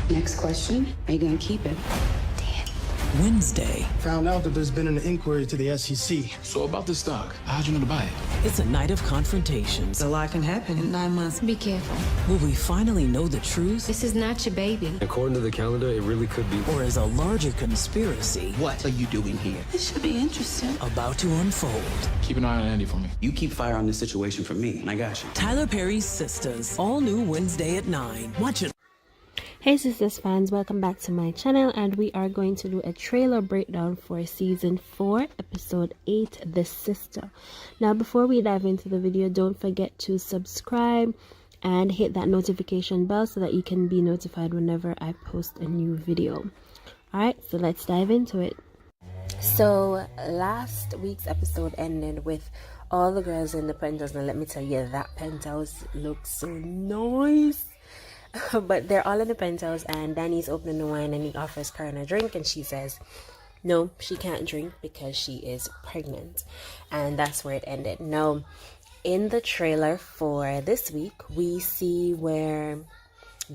Next question, are you gonna keep it? Wednesday. Found out that there's been an inquiry to the SEC. So about this stock, how'd you know to buy it? It's a night of confrontations. A lot can happen in 9 months. Be careful. Will we finally know the truth? This is not your baby. According to the calendar, it really could be. Or is a larger conspiracy What are you doing here? This should be interesting. about to unfold? Keep an eye on Andy for me. You keep fire on this situation for me, and I got you. Tyler Perry's Sistas, all new Wednesday at 9. Watch it. Hey sisters fans, welcome back to my channel, and we are going to do a trailer breakdown for season 4 episode 8, The Sister. Now before we dive into the video, don't forget to subscribe and hit that notification bell so that you can be notified whenever I post a new video. Alright, so let's dive into it. So last week's episode ended with all the girls in the penthouse, and let me tell you, that penthouse looks so nice. But they're all in the penthouse, and Danny's opening the wine, and he offers Karen a drink, and she says no, she can't drink because she is pregnant. And that's where it ended. Now in the trailer for this week, we see where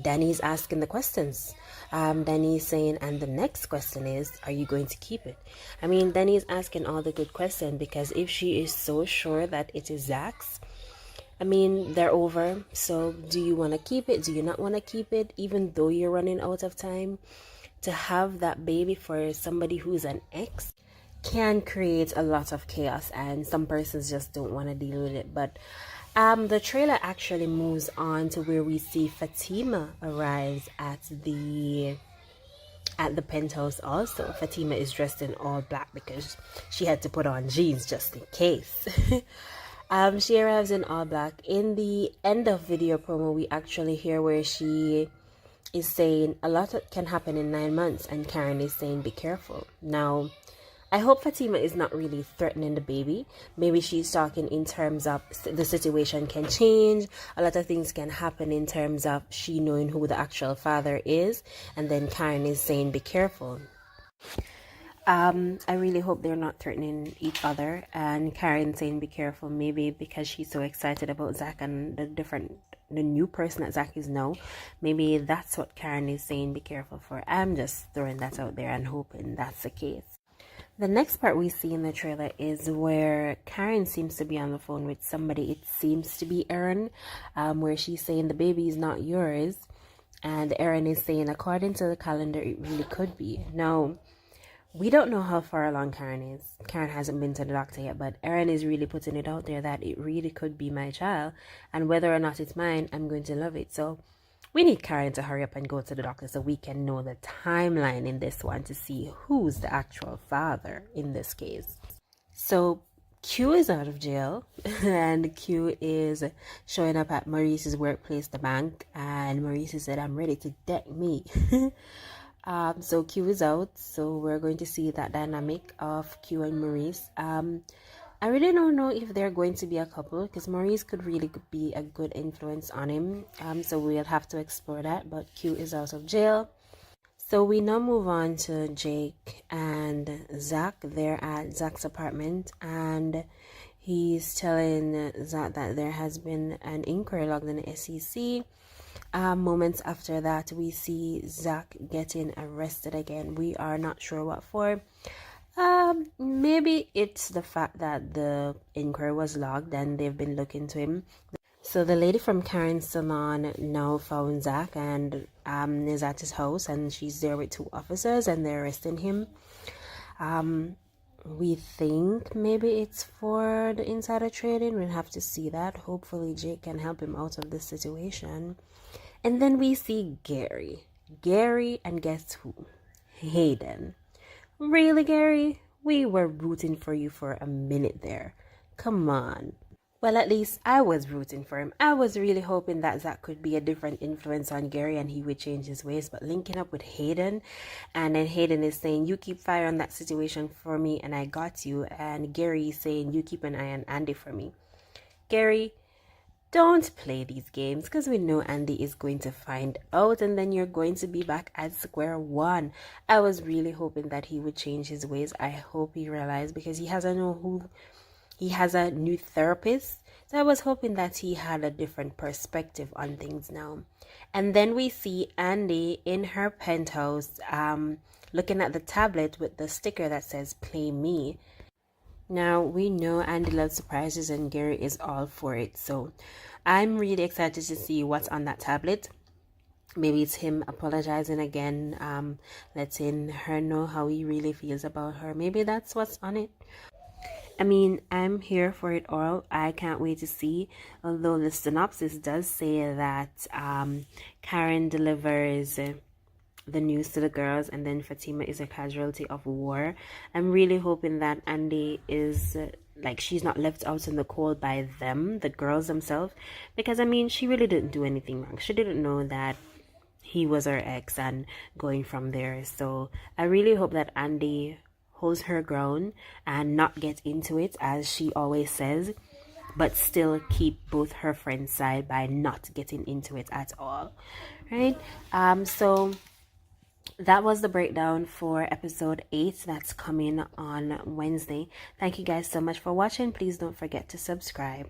Danny's asking the questions. Danny's saying, and the next question is, are you going to keep it? I mean, Danny's asking all the good questions, because if she is so sure that it is Zach's, I mean, they're over. So do you want to keep it? Do you not want to keep it? Even though you're running out of time, to have that baby for somebody who's an ex can create a lot of chaos, and some persons just don't want to deal with it. But the trailer actually moves on to where we see Fatima arrives at the penthouse also. Fatima is dressed in all black because she had to put on jeans just in case. She arrives in all black. In the end of video promo, we actually hear where she is saying a lot can happen in 9 months, and Karen is saying be careful. Now I hope Fatima is not really threatening the baby. Maybe she's talking in terms of the situation can change. A lot of things can happen in terms of she knowing who the actual father is, and then Karen is saying be careful. I really hope they're not threatening each other, and Karen saying be careful, maybe because she's so excited about Zach and the new person that Zach is now. Maybe that's what Karen is saying be careful for. I'm just throwing that out there and hoping that's the case. The next part we see in the trailer is where Karen seems to be on the phone with somebody. It seems to be Erin, where she's saying the baby is not yours, and Erin is saying according to the calendar it really could be. Now we don't know how far along Karen is. Karen hasn't been to the doctor yet, but Erin is really putting it out there that it really could be my child, and whether or not it's mine, I'm going to love it. So we need Karen to hurry up and go to the doctor so we can know the timeline in this one to see who's the actual father in this case. So Q is out of jail, and Q is showing up at Maurice's workplace, the bank, and Maurice said, I'm ready to deck me. So Q is out, so we're going to see that dynamic of Q and Maurice. I really don't know if they're going to be a couple, because Maurice could really be a good influence on him. So we'll have to explore that. But Q is out of jail. So we now move on to Jake and Zach. They're at Zach's apartment, and he's telling Zach that there has been an inquiry logged in the SEC. Moments after that, we see Zach getting arrested again. We are not sure what for. Maybe it's the fact that the inquiry was logged and they've been looking to him. So the lady from Karen's salon now found Zach and is at his house, and she's there with 2 officers, and they're arresting him. We think maybe it's for the insider trading. We'll have to see that. Hopefully Jake can help him out of this situation. And then we see Gary, and guess who? Hayden. Really, Gary? We were rooting for you for a minute there. Come on. Well, at least I was rooting for him. I was really hoping that Zach could be a different influence on Gary and he would change his ways. But linking up with Hayden, and then Hayden is saying, you keep fire on that situation for me and I got you. And Gary is saying, you keep an eye on Andy for me. Gary, don't play these games, because we know Andy is going to find out, and then you're going to be back at square one. I was really hoping that he would change his ways. I hope he realized, because he has a new therapist. So I was hoping that he had a different perspective on things now. And then we see Andy in her penthouse looking at the tablet with the sticker that says "Play Me." Now we know Andy loves surprises and Gary is all for it. So I'm really excited to see what's on that tablet. Maybe it's him apologizing again, letting her know how he really feels about her. Maybe that's what's on it. I mean, I'm here for it all. I can't wait to see. Although the synopsis does say that Karen delivers the news to the girls and then Fatima is a casualty of war. I'm really hoping that Andy is like she's not left out in the cold by them, the girls themselves, because I mean she really didn't do anything wrong. She didn't know that he was her ex and going from there. So I really hope that Andy holds her ground and not get into it as she always says, but still keep both her friends' side by not getting into it at all, right? So that was the breakdown for episode 8 that's coming on Wednesday. Thank you guys so much for watching. Please don't forget to subscribe.